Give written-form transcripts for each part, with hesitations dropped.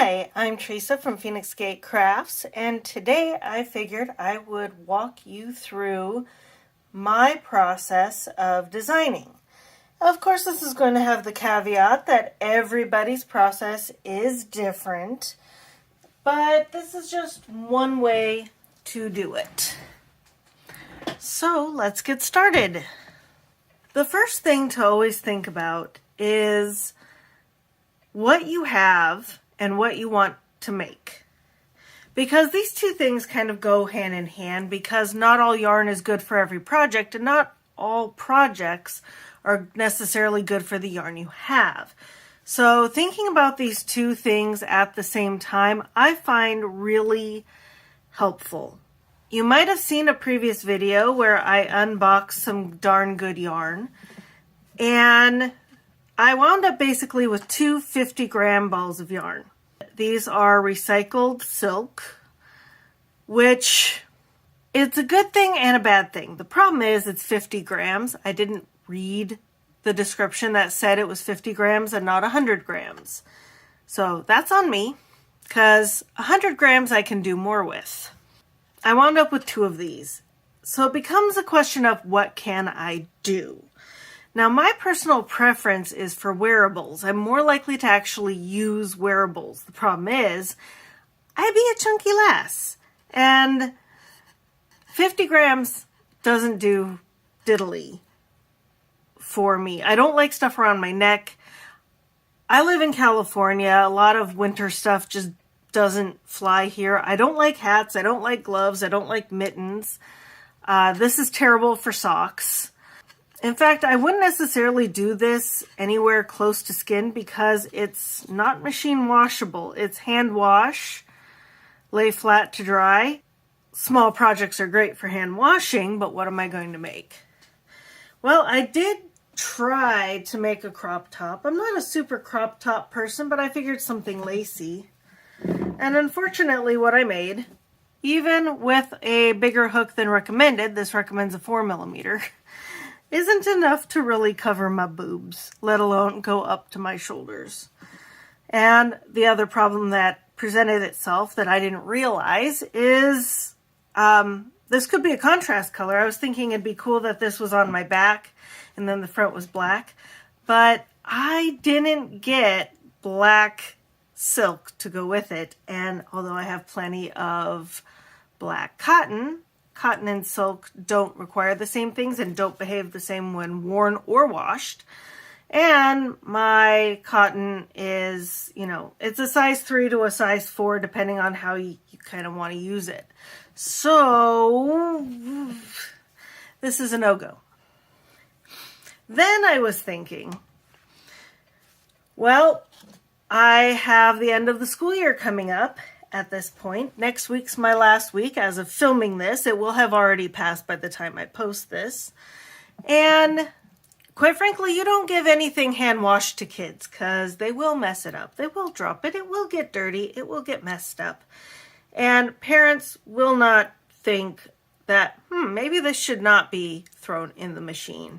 Hi, I'm Teresa from Phoenix Gate Crafts, and today I figured I would walk you through my process of designing. Of course, this is going to have the caveat that everybody's process is different, but this is just one way to do it. So let's get started. The first thing to always think about is what you have and what you want to make. Because these two things kind of go hand in hand, because not all yarn is good for every project and not all projects are necessarily good for the yarn you have. So thinking about these two things at the same time, I find really helpful. You might have seen a previous video where I unboxed some darn good yarn, and I wound up basically with two 50-gram balls of yarn. These are recycled silk, which it's a good thing and a bad thing. The problem is it's 50 grams. I didn't read the description that said it was 50 grams and not 100 grams. So that's on me, because 100 grams I can do more with. I wound up with two of these. So it becomes a question of what can I do? Now, my personal preference is for wearables. I'm more likely to actually use wearables. The problem is, I be a chunky lass, and 50 grams doesn't do diddly for me. I don't like stuff around my neck. I live in California. A lot of winter stuff just doesn't fly here. I don't like hats. I don't like gloves. I don't like mittens. This is terrible for socks. In fact, I wouldn't necessarily do this anywhere close to skin because it's not machine washable. It's hand wash, lay flat to dry. Small projects are great for hand washing, but what am I going to make? Well, I did try to make a crop top. I'm not a super crop top person, but I figured something lacy. And unfortunately, what I made, even with a bigger hook than recommended, this recommends a 4mm, isn't enough to really cover my boobs, let alone go up to my shoulders. And the other problem that presented itself that I didn't realize is this could be a contrast color. I was thinking it'd be cool that this was on my back and then the front was black, but I didn't get black silk to go with it. And although I have plenty of black cotton and silk don't require the same things and don't behave the same when worn or washed. And my cotton is, it's a size 3 to a size 4 depending on how you kind of want to use it. So this is a no-go. Then I was thinking, well, I have the end of the school year coming up. At this point. Next week's my last week as of filming this. It will have already passed by the time I post this. And quite frankly, you don't give anything hand washed to kids because they will mess it up. They will drop it. It will get dirty. It will get messed up. And parents will not think that, maybe this should not be thrown in the machine.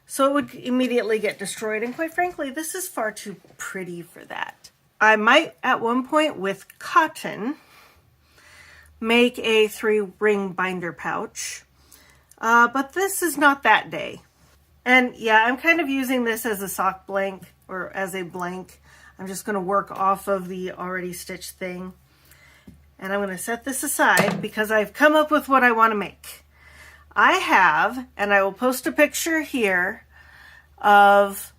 So it would immediately get destroyed. And quite frankly, this is far too pretty for that. I might, at one point with cotton, make a 3-ring binder pouch, but this is not that day. And yeah, I'm kind of using this as a sock blank, or as a blank. I'm just going to work off of the already stitched thing. And I'm going to set this aside because I've come up with what I want to make. I have, and I will post a picture here, of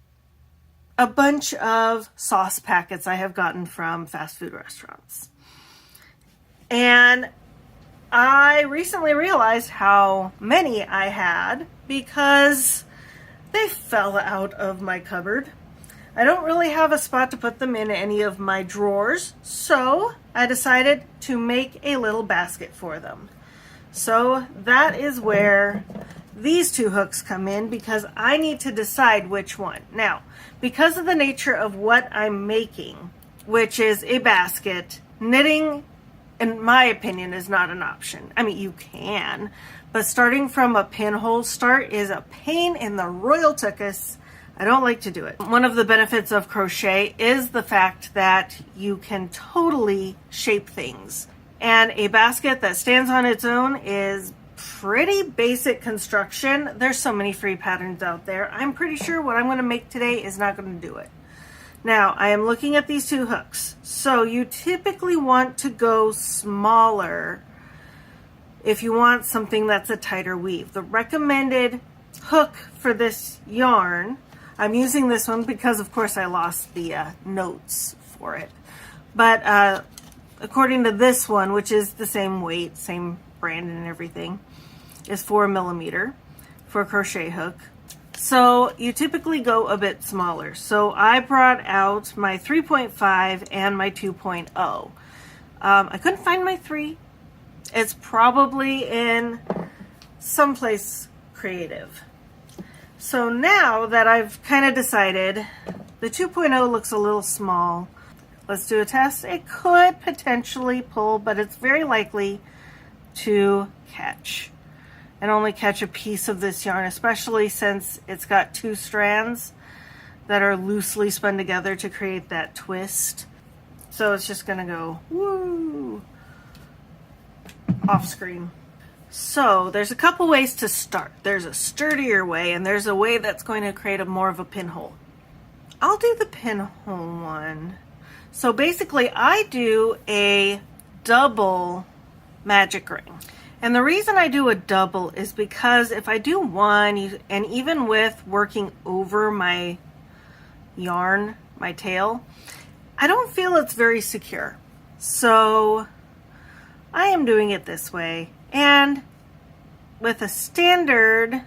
a bunch of sauce packets I have gotten from fast food restaurants. And I recently realized how many I had because they fell out of my cupboard. I don't really have a spot to put them in any of my drawers, so I decided to make a little basket for them. So that is where these two hooks come in, because I need to decide which one. Now, because of the nature of what I'm making, which is a basket, knitting, in my opinion, is not an option. I mean, you can, but starting from a pinhole start is a pain in the royal tuchus. I don't like to do it. One of the benefits of crochet is the fact that you can totally shape things. And a basket that stands on its own is pretty basic construction. There's so many free patterns out there. I'm pretty sure what I'm going to make today is not going to do it. Now, I am looking at these 2 hooks. So you typically want to go smaller if you want something that's a tighter weave. The recommended hook for this yarn, I'm using this one because of course I lost the notes for it. But according to this one, which is the same weight, same brand and everything, is 4 millimeter for a crochet hook. So you typically go a bit smaller. So I brought out my 3.5 and my 2.0. I couldn't find my 3. It's probably in someplace creative. So now that I've kind of decided the 2.0 looks a little small, let's do a test. It could potentially pull, but it's very likely to catch and only catch a piece of this yarn, especially since it's got 2 strands that are loosely spun together to create that twist. So it's just gonna go woo off screen. So there's a couple ways to start. There's a sturdier way and there's a way that's going to create more of a pinhole. I'll do the pinhole one. So basically I do a double magic ring. And the reason I do a double is because if I do one, and even with working over my yarn, my tail, I don't feel it's very secure. So I am doing it this way. And with a standard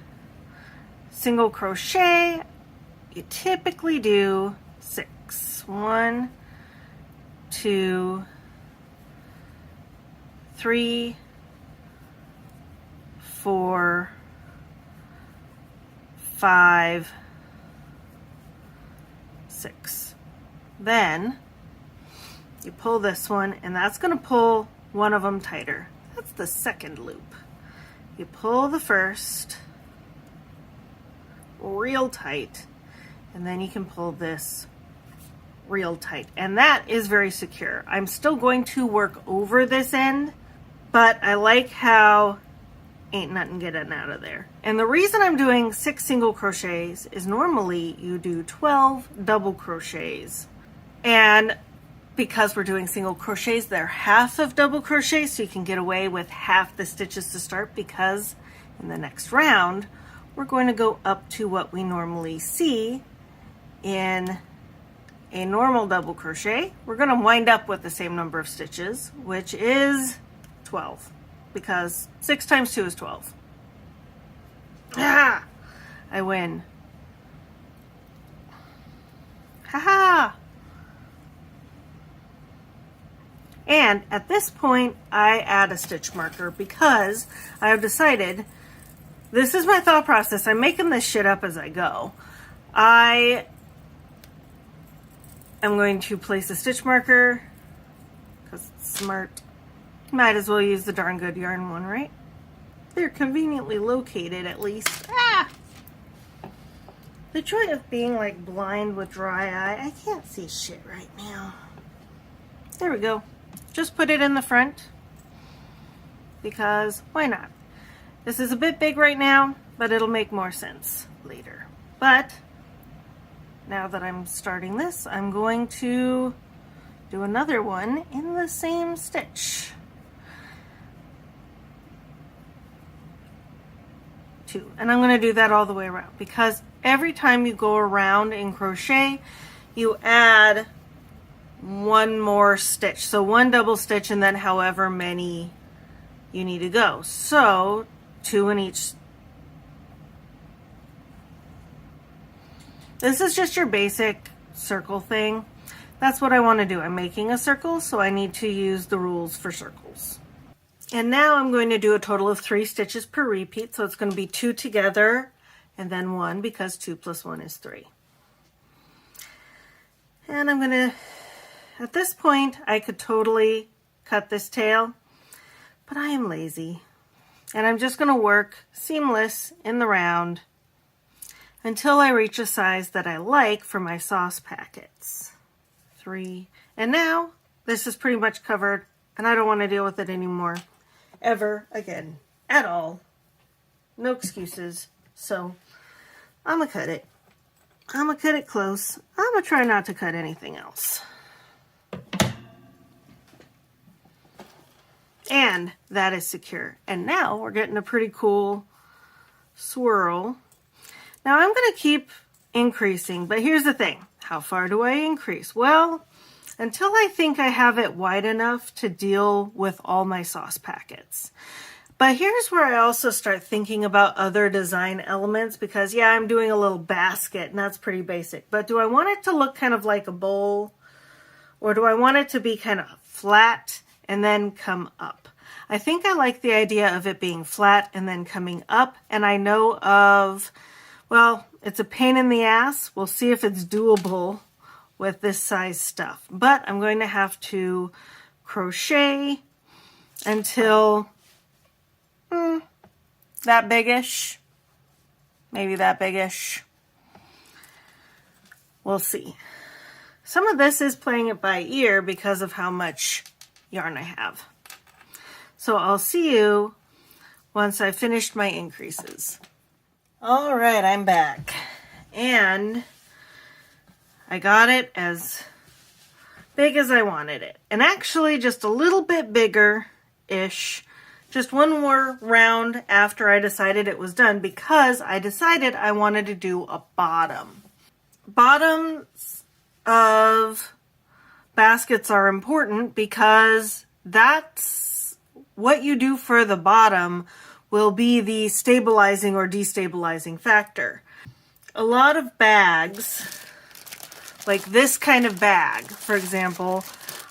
single crochet, you typically do 6. 1, 2, 3, 4, 5, 6. Then you pull this one, and that's going to pull one of them tighter. That's the second loop. You pull the first real tight, and then you can pull this real tight, and that is very secure. I'm still going to work over this end, but I like how ain't nothing getting out of there. And the reason I'm doing 6 single crochets is normally you do 12 double crochets. And because we're doing single crochets, they're half of double crochets, so you can get away with half the stitches to start, because in the next round, we're going to go up to what we normally see in a normal double crochet. We're going to wind up with the same number of stitches, which is 12. Because 6 times 2 is 12. Ah! I win. Haha! And at this point, I add a stitch marker because I have decided, this is my thought process. I'm making this shit up as I go. I am going to place a stitch marker because it's smart. Might as well use the darn good yarn one, right? They're conveniently located, at least. Ah! The joy of being like blind with dry eye. I can't see shit right now. There we go. Just put it in the front because why not? This is a bit big right now, but it'll make more sense later. But now that I'm starting this, I'm going to do another one in the same stitch. 2. And I'm going to do that all the way around because every time you go around in crochet, you add one more stitch. So 1 double stitch and then however many you need to go. So 2 in each. This is just your basic circle thing. That's what I want to do. I'm making a circle, so I need to use the rules for circles. And now I'm going to do a total of 3 stitches per repeat. So it's going to be 2 together and then 1 because 2 plus 1 is 3. And I'm going to, at this point, I could totally cut this tail, but I am lazy. And I'm just going to work seamless in the round. until I reach a size that I like for my sauce packets. 3. And now this is pretty much covered, and I don't want to deal with it anymore ever again at all. No excuses. So I'm gonna cut it. I'm gonna cut it close. I'm gonna try not to cut anything else. And that is secure. And now we're getting a pretty cool swirl. Now I'm going to keep increasing, but here's the thing. How far do I increase? Well, until I think I have it wide enough to deal with all my sauce packets. But here's where I also start thinking about other design elements, because yeah, I'm doing a little basket and that's pretty basic. But do I want it to look kind of like a bowl? Or do I want it to be kind of flat and then come up? I think I like the idea of it being flat and then coming up. And I know of, well, it's a pain in the ass. We'll see if it's doable with this size stuff. But I'm going to have to crochet until that biggish. Maybe that biggish. We'll see. Some of this is playing it by ear because of how much yarn I have. So I'll see you once I've finished my increases. All right, I'm back. And I got it as big as I wanted it. And actually just a little bit bigger-ish. Just one more round after I decided it was done, because I decided I wanted to do a bottom. Bottoms of baskets are important because that's what you do for the bottom will be the stabilizing or destabilizing factor. A lot of bags, like this kind of bag, for example,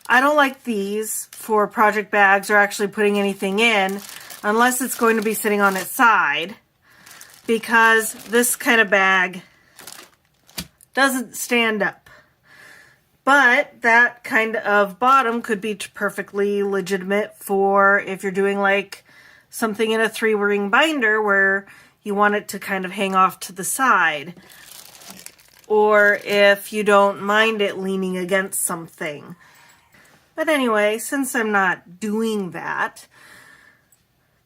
I don't like these for project bags or actually putting anything in unless it's going to be sitting on its side, because this kind of bag doesn't stand up. But that kind of bottom could be perfectly legitimate for if you're doing like something in a 3-ring binder where you want it to kind of hang off to the side. Or if you don't mind it leaning against something. But anyway, since I'm not doing that,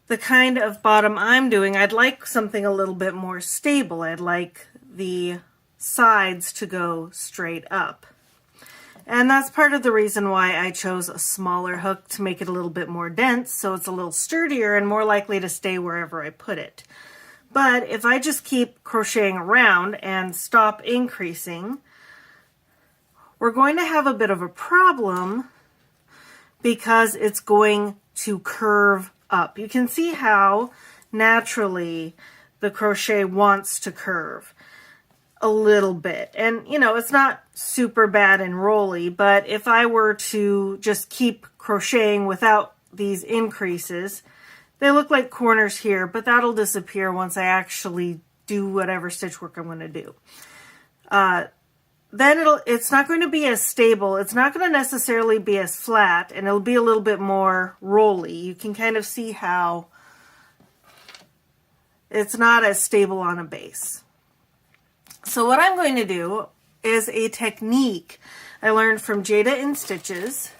the kind of bottom I'm doing, I'd like something a little bit more stable. I'd like the sides to go straight up. And that's part of the reason why I chose a smaller hook, to make it a little bit more dense, so it's a little sturdier and more likely to stay wherever I put it. But if I just keep crocheting around and stop increasing, we're going to have a bit of a problem because it's going to curve up. You can see how naturally the crochet wants to curve a little bit. And, you know, it's not super bad and rolly, but if I were to just keep crocheting without these increases, they look like corners here, but that'll disappear once I actually do whatever stitch work I'm going to do. Then it's not going to be as stable. It's not going to necessarily be as flat, and it'll be a little bit more rolly. You can kind of see how it's not as stable on a base. So what I'm going to do is a technique I learned from Jada in Stitches.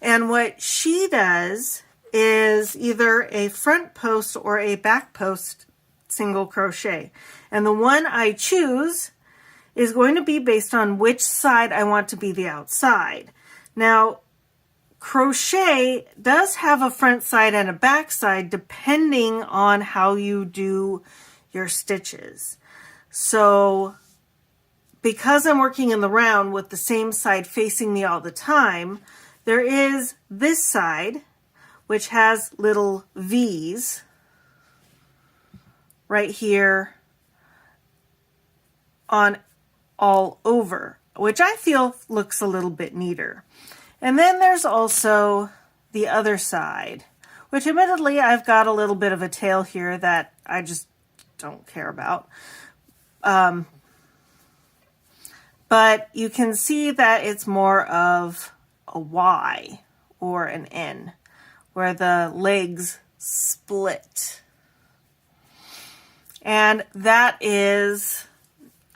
And what she does is either a front post or a back post single crochet. And the one I choose is going to be based on which side I want to be the outside. Now, crochet does have a front side and a back side depending on how you do your stitches. So because I'm working in the round with the same side facing me all the time, there is this side, which has little V's right here on all over, which I feel looks a little bit neater. And then there's also the other side, which admittedly I've got a little bit of a tail here that I just don't care about. But you can see that it's more of a Y or an N, where the legs split. And that is,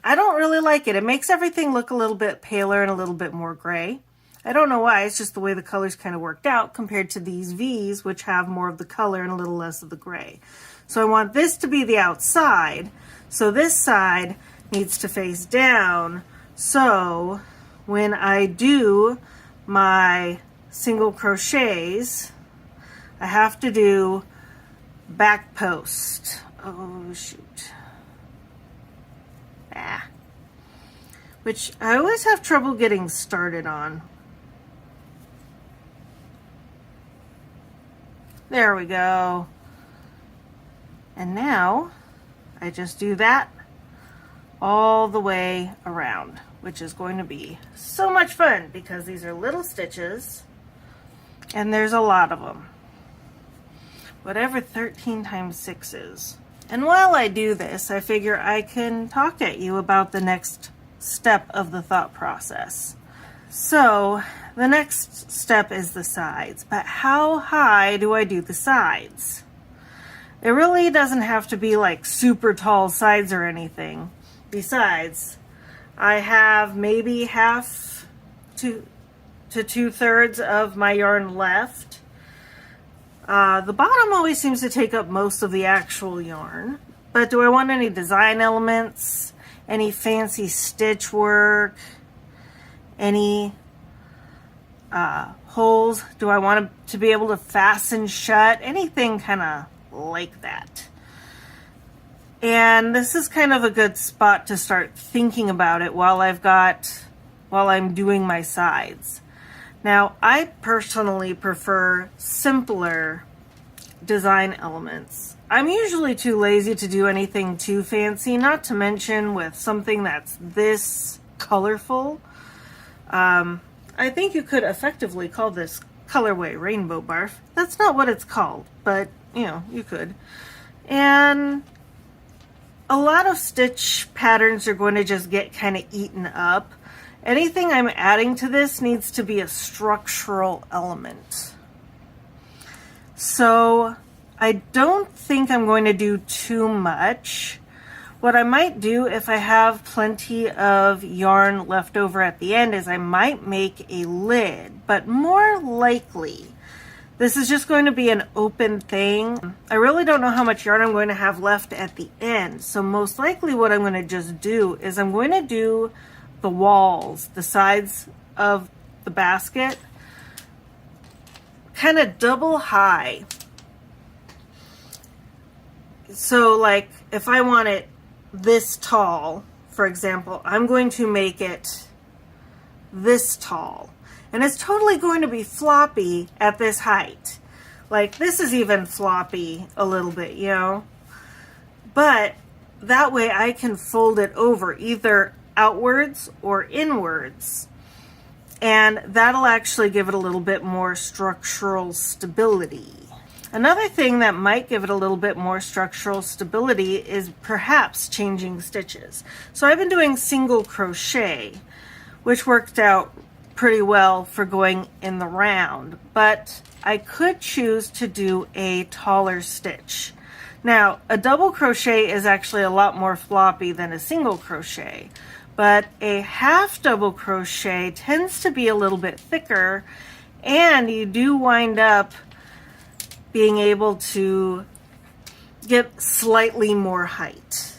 I don't really like it. It makes everything look a little bit paler and a little bit more gray. I don't know why, it's just the way the colors kind of worked out compared to these V's, which have more of the color and a little less of the gray. So I want this to be the outside, so this side needs to face down. So when I do my single crochets, I have to do back post. Oh shoot. Which I always have trouble getting started on. There we go. And now I just do that all the way around, which is going to be so much fun because these are little stitches and there's a lot of them. Whatever 13 times 6 is. And while I do this, I figure I can talk at you about the next step of the thought process. So the next step is the sides, but how high do I do the sides? It really doesn't have to be like super tall sides or anything. Besides, I have maybe half to 2/3 of my yarn left. The bottom always seems to take up most of the actual yarn, but do I want any design elements, any fancy stitch work, any holes? Do I want to be able to fasten shut? Anything kind of like that. And this is kind of a good spot to start thinking about it while I'm doing my sides. Now, I personally prefer simpler design elements. I'm usually too lazy to do anything too fancy, not to mention with something that's this colorful. I think you could effectively call this colorway rainbow barf. That's not what it's called, but you know, you could. And a lot of stitch patterns are going to just get kind of eaten up. Anything I'm adding to this needs to be a structural element. So I don't think I'm going to do too much. What I might do if I have plenty of yarn left over at the end is I might make a lid, but more likely this is just going to be an open thing. I really don't know how much yarn I'm going to have left at the end, so most likely what I'm going to just do is I'm going to do the walls, the sides of the basket, kind of double high. So like if I want it this tall, for example, I'm going to make it this tall. And it's totally going to be floppy at this height. Like this is even floppy a little bit, you know? But that way I can fold it over either outwards or inwards. And that'll actually give it a little bit more structural stability. Another thing that might give it a little bit more structural stability is perhaps changing stitches. So I've been doing single crochet, which worked out pretty well for going in the round, but I could choose to do a taller stitch. Now, a double crochet is actually a lot more floppy than a single crochet, but a half double crochet tends to be a little bit thicker, and you do wind up being able to get slightly more height.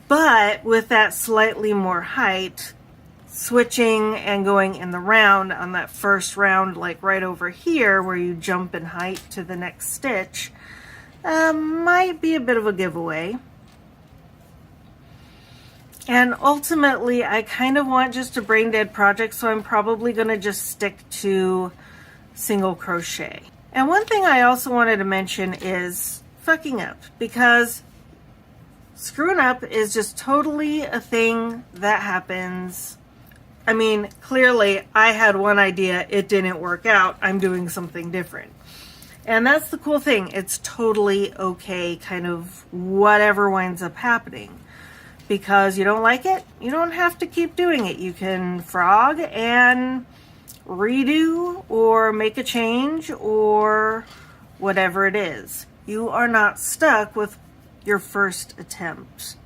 But with that slightly more height, switching and going in the round on that first round, like right over here where you jump in height to the next stitch, might be a bit of a giveaway. And ultimately I kind of want just a brain dead project, so I'm probably going to just stick to single crochet. And one thing I also wanted to mention is fucking up, because screwing up is just totally a thing that happens. I mean, clearly I had one idea, it didn't work out, I'm doing something different. And that's the cool thing, it's totally okay, kind of whatever winds up happening. Because you don't like it, you don't have to keep doing it. You can frog and redo or make a change or whatever it is. you are not stuck with your first attempt.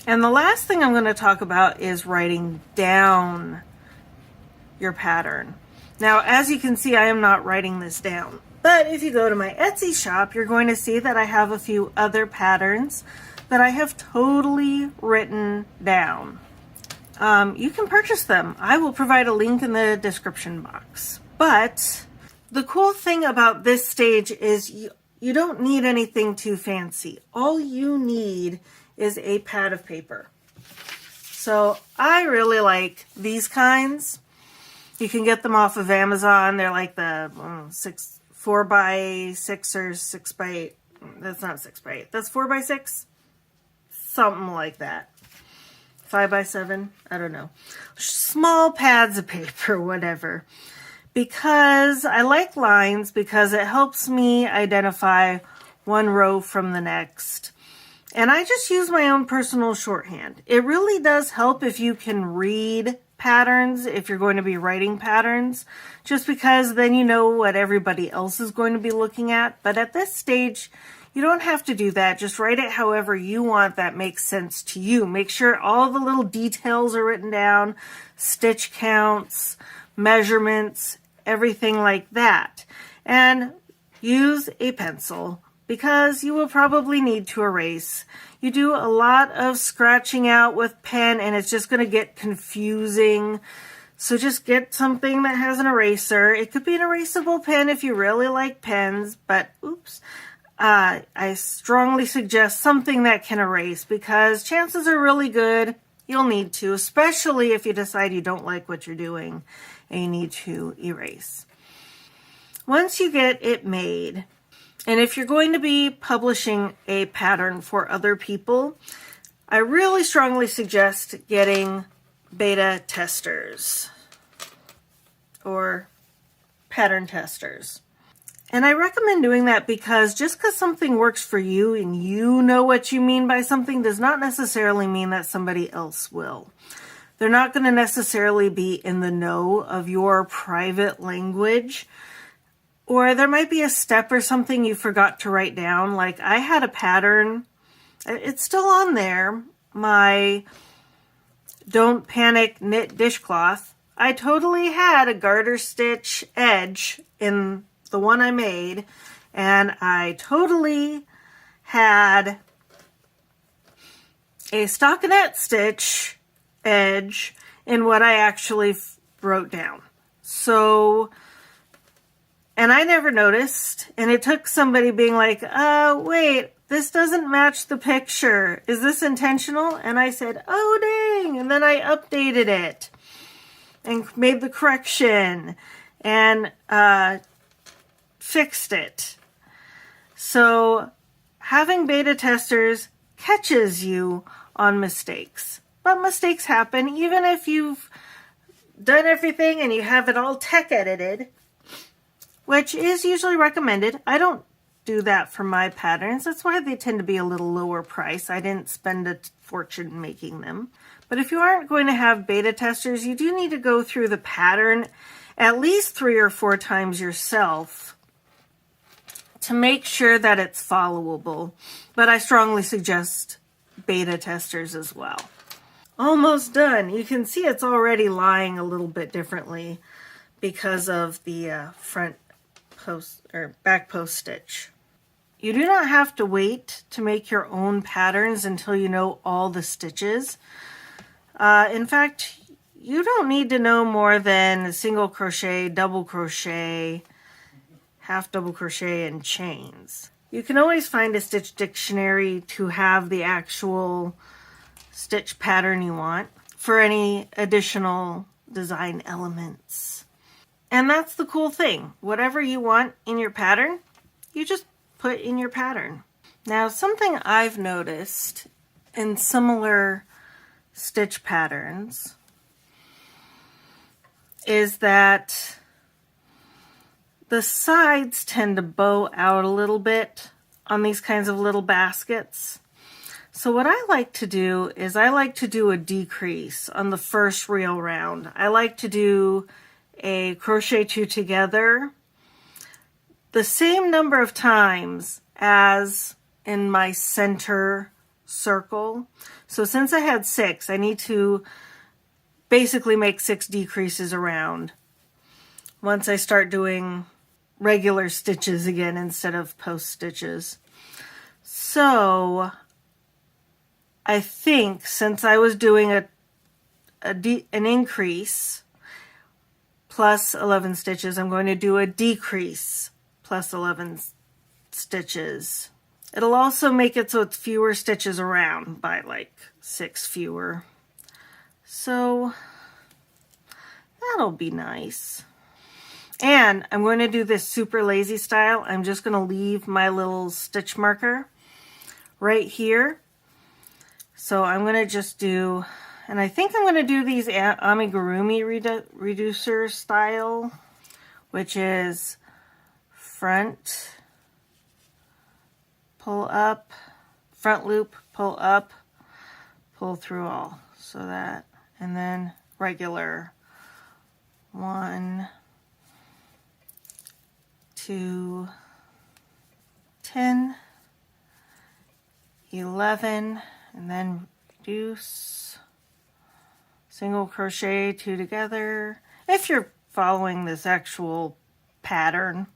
And the last thing I'm going to talk about is writing down your pattern. Now, as you can see, I am not writing this down. But if you go to my Etsy shop, you're going to see that I have a few other patterns that I have totally written down. You can purchase them. I will provide a link in the description box. But the cool thing about this stage is you don't need anything too fancy. All you need is a pad of paper. So I really like these kinds. You can get them off of Amazon. They're like the 4x6 or 6x8. That's not 6x8. That's 4x6. Something like that. 5x7. I don't know. Small pads of paper, whatever. Because I like lines because it helps me identify one row from the next. And I just use my own personal shorthand. It really does help if you can read patterns, if you're going to be writing patterns, just because then you know what everybody else is going to be looking at. But at this stage, you don't have to do that. Just write it however you want that makes sense to you. Make sure all the little details are written down, stitch counts, measurements, everything like that. And use a pencil because you will probably need to erase. You do a lot of scratching out with pen and it's just going to get confusing. So just get something that has an eraser. It could be an erasable pen if you really like pens, but oops. I strongly suggest something that can erase because chances are really good you'll need to, especially if you decide you don't like what you're doing and you need to erase. Once you get it made, and if you're going to be publishing a pattern for other people, I really strongly suggest getting beta testers or pattern testers. And I recommend doing that because just because something works for you and you know what you mean by something does not necessarily mean that somebody else will. They're not going to necessarily be in the know of your private language. Or there might be a step or something you forgot to write down. Like I had a pattern, it's still on there, my Don't Panic knit dishcloth. I totally had a garter stitch edge in the one I made, and I totally had a stockinette stitch edge in what I actually wrote down. So, and I never noticed, and it took somebody being like, wait, this doesn't match the picture. Is this intentional? And I said, oh dang, and then I updated it and made the correction and fixed it. So having beta testers catches you on mistakes. But mistakes happen even if you've done everything and you have it all tech edited, which is usually recommended. I don't do that for my patterns. That's why they tend to be a little lower price. I didn't spend a fortune making them. But if you aren't going to have beta testers, you do need to go through the pattern at least 3 or 4 times yourself to make sure that it's followable. But I strongly suggest beta testers as well. Almost done. You can see it's already lying a little bit differently because of the front post or back post stitch. You do not have to wait to make your own patterns until you know all the stitches. In fact, you don't need to know more than single crochet, double crochet, half double crochet, and chains. You can always find a stitch dictionary to have the actual stitch pattern you want for any additional design elements. And that's the cool thing. Whatever you want in your pattern, you just put in your pattern. Now, something I've noticed in similar stitch patterns is that the sides tend to bow out a little bit on these kinds of little baskets. So what I like to do is I like to do a decrease on the first reel round. I like to do a crochet 2 together the same number of times as in my center circle. So since I had 6, I need to basically make 6 decreases around once I start doing regular stitches again instead of post stitches. So I think since I was doing an increase plus 11 stitches, I'm going to do a decrease plus 11 stitches. It'll also make it so it's fewer stitches around by like 6 fewer. So that'll be nice. And I'm going to do this super lazy style. I'm just going to leave my little stitch marker right here. So I'm going to just do, and I think I'm going to do these amigurumi reducer style, which is front, pull up, front loop, pull up, pull through all. So that, and then regular 1, 2, 10, 11, and then reduce, single crochet 2 together, if you're following this actual pattern.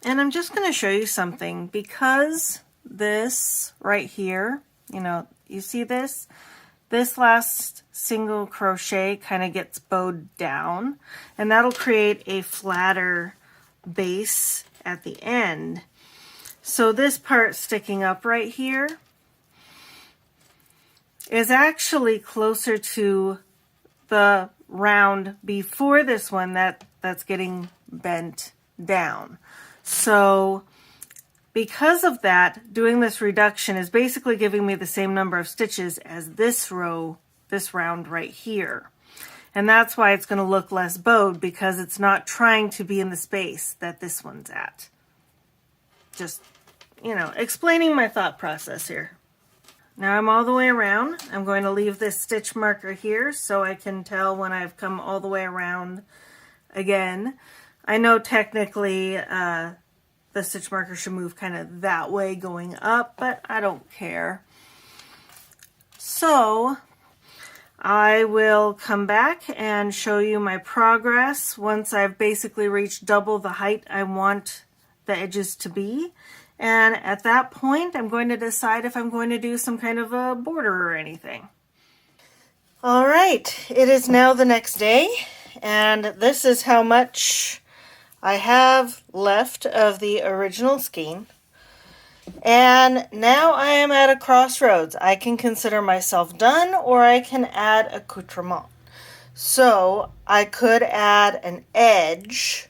And I'm just going to show you something, because this right here, you know, you see this? This last single crochet kind of gets bowed down, and that'll create a flatter base at the end. So this part sticking up right here is actually closer to the round before this one that's getting bent down. So because of that, doing this reduction is basically giving me the same number of stitches as this row, this round right here. And that's why it's going to look less bowed, because it's not trying to be in the space that this one's at. Just, you know, explaining my thought process here. Now I'm all the way around. I'm going to leave this stitch marker here so I can tell when I've come all the way around again. I know technically the stitch marker should move kind of that way going up, but I don't care. So I will come back and show you my progress once I've basically reached double the height I want the edges to be. And at that point, I'm going to decide if I'm going to do some kind of a border or anything. All right, it is now the next day, and this is how much I have left of the original skein. And now I am at a crossroads. I can consider myself done, or I can add accoutrement. So I could add an edge,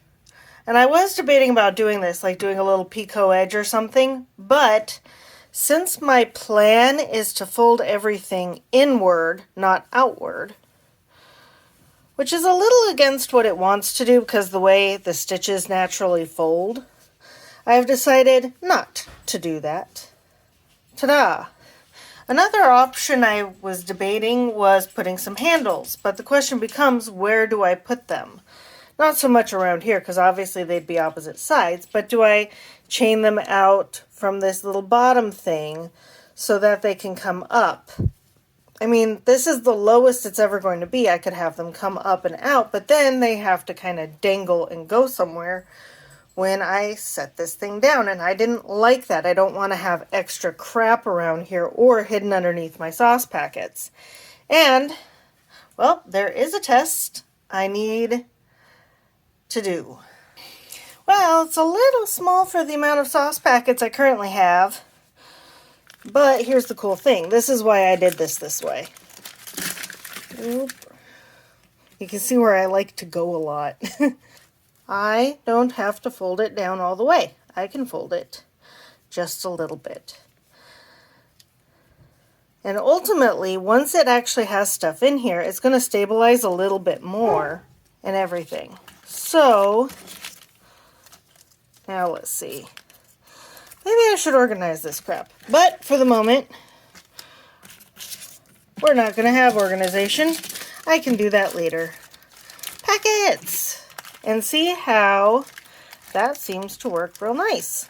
and I was debating about doing this, like doing a little picot edge or something, but since my plan is to fold everything inward, not outward, which is a little against what it wants to do because the way the stitches naturally fold, I've decided not to do that. Ta-da! Another option I was debating was putting some handles, but the question becomes, where do I put them? Not so much around here, because obviously they'd be opposite sides, but do I chain them out from this little bottom thing so that they can come up? I mean, this is the lowest it's ever going to be. I could have them come up and out, but then they have to kind of dangle and go somewhere when I set this thing down, and I didn't like that. I don't want to have extra crap around here or hidden underneath my sauce packets. And, well, there is a test I need to do. Well, it's a little small for the amount of sauce packets I currently have, but here's the cool thing. This is why I did this way. Oop. You can see where I like to go a lot. I don't have to fold it down all the way. I can fold it just a little bit. And ultimately, once it actually has stuff in here, it's going to stabilize a little bit more and everything. So, now let's see. Maybe I should organize this crap. But for the moment, we're not going to have organization. I can do that later. packets. And see how that seems to work real nice.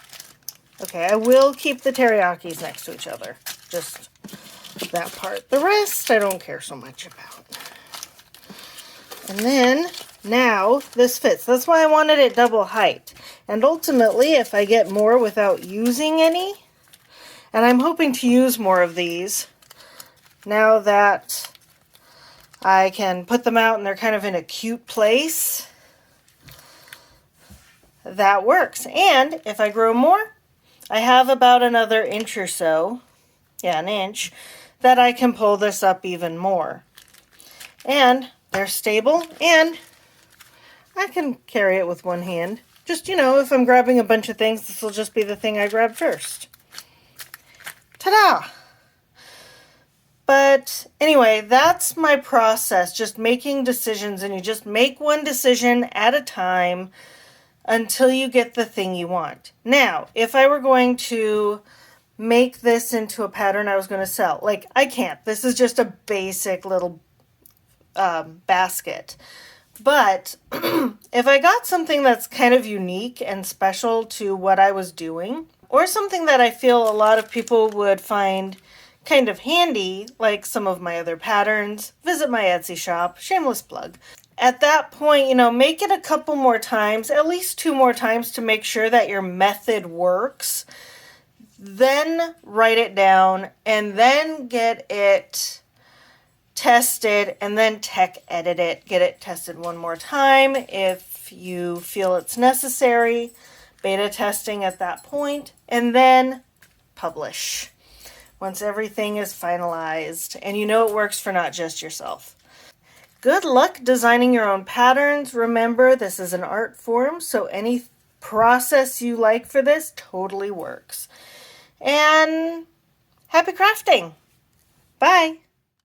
Okay, I will keep the teriyakis next to each other. Just that part. The rest I don't care so much about. And then, now, this fits. That's why I wanted it double height. And ultimately, if I get more without using any, and I'm hoping to use more of these, now that I can put them out and they're kind of in a cute place, that works. And if I grow more, I have about another inch or so, yeah, an inch, that I can pull this up even more. And they're stable, and I can carry it with one hand. Just, you know, if I'm grabbing a bunch of things, this will just be the thing I grab first. Ta-da! But anyway, that's my process, just making decisions, and you just make one decision at a time until you get the thing you want. Now, if I were going to make this into a pattern I was going to sell, like, I can't. This is just a basic little basket. But if I got something that's kind of unique and special to what I was doing, or something that I feel a lot of people would find kind of handy, like some of my other patterns, visit my Etsy shop, shameless plug. At that point, you know, make it a couple more times, at least 2 more times, to make sure that your method works. Then write it down, and then get it tested, and then tech edit it. Get it tested one more time if you feel it's necessary. Beta testing at that point, and then publish once everything is finalized and you know it works for not just yourself. Good luck designing your own patterns. Remember, this is an art form, so any process you like for this totally works. And happy crafting! Bye!